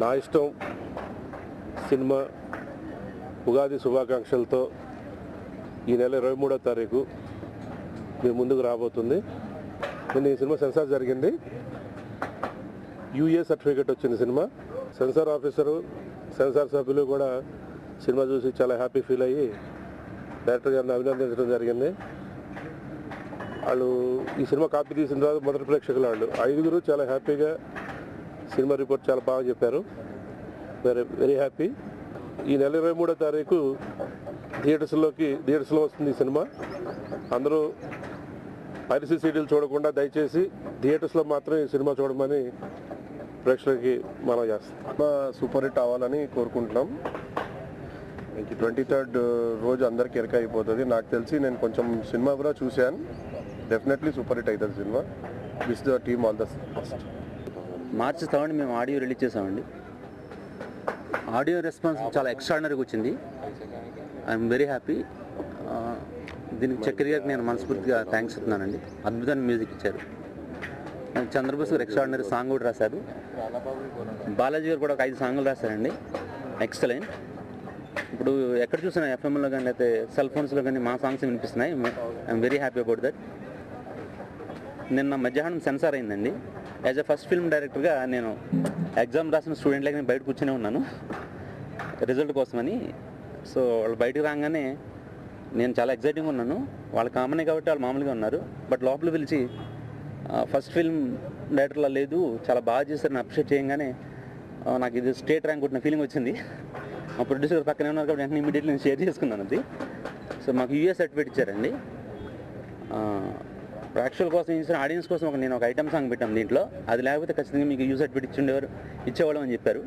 నా ఇష్టం సినిమా ఉగాది శుభాకాంక్షలతో ఈ నెల 23వ తారీఖు మీ ముందుకు రాబోతుంది. నేను ఈ సినిమా సెన్సార్ జరిగింది, యూఏ సర్టిఫికేట్ వచ్చింది సినిమా. సెన్సార్ ఆఫీసరు, సెన్సార్ సభ్యులు కూడా సినిమా చూసి చాలా హ్యాపీ ఫీల్ అయ్యి డైరెక్టర్ గారిని అభినందించడం జరిగింది. వాళ్ళు ఈ సినిమా కాపీ తీసిన తర్వాత మొదటి ప్రేక్షకులు వాళ్ళు 5 చాలా హ్యాపీగా సినిమా రిపోర్ట్ చాలా బాగా చెప్పారు. Very happy. ఈ నెల 23వ తారీఖు థియేటర్స్లో వస్తుంది ఈ సినిమా. అందరూ పైరసీ సీడీలు చూడకుండా దయచేసి థియేటర్స్లో మాత్రం ఈ సినిమా చూడమని ప్రేక్షకులకి మనం చేస్తాం. సూపర్ హిట్ అవ్వాలని కోరుకుంటున్నాం. 23rd రోజు అందరికీ ఎరక అయిపోతుంది. నాకు తెలిసి నేను కొంచెం సినిమా కూడా చూశాను. డెఫినెట్లీ సూపర్ హిట్ అవుతుంది cinema. Wish the team all the best. March 3 మేము ఆడియో రిలీజ్ చేసామండి. ఆడియో రెస్పాన్స్ చాలా ఎక్స్ట్రాడినరీగా వచ్చింది. I'm very happy. దీనికి చక్కెర గారికి నేను మనస్ఫూర్తిగా థ్యాంక్స్ చెప్తున్నానండి. అద్భుతమైన మ్యూజిక్ ఇచ్చారు. చంద్రబోస్ గారు ఎక్స్ట్రాడినరీ సాంగ్ కూడా రాశారు. బాలాజీ గారు కూడా ఒక 5 సాంగులు రాశారండి. ఎక్సలెంట్. ఇప్పుడు ఎక్కడ చూసినా ఎఫ్ఎంలో కానీ లేకపోతే సెల్ ఫోన్స్లో కానీ మా సాంగ్స్ వినిపిస్తున్నాయి. I'm very happy about that. నిన్న మధ్యాహ్నం సెన్సార్ అయిందండి. యాజ్ ఎ ఫస్ట్ ఫిల్మ్ డైరెక్టర్గా నేను ఎగ్జామ్ రాసిన స్టూడెంట్లకి నేను బయట కూర్చొని ఉన్నాను రిజల్ట్ కోసమని. సో వాళ్ళు బయటకు రాగానే నేను చాలా ఎగ్జైటింగ్గా ఉన్నాను. వాళ్ళు కామనే కాబట్టి వాళ్ళు మామూలుగా ఉన్నారు. బట్ లోపల పిలిచి ఫస్ట్ ఫిల్మ్ డైరెక్టర్లా లేదు, చాలా బాగా చేశారని అప్రిషియేట్ చేయగానే నాకు ఇది స్టేట్ ర్యాంక్ కొట్టిన ఫీలింగ్ వచ్చింది. మా ప్రొడ్యూసర్ పక్కనే ఉన్నారు కాబట్టి వెంటనే ఇమీడియట్లీ నేను షేర్ చేసుకున్నాను అది. సో మాకు యూఏ సర్టిఫికేట్ ఇచ్చారండి. ప్రేక్షకుల కోసం ఇచ్చిన ఆడియన్స్ కోసం నేను ఒక ఐటమ్ సాంగ్ పెట్టాను దీంట్లో. అది లేకపోతే ఖచ్చితంగా మీకు యూఏ సర్టిఫికేట్ ఇచ్చేవాళ్ళం అని చెప్పారు.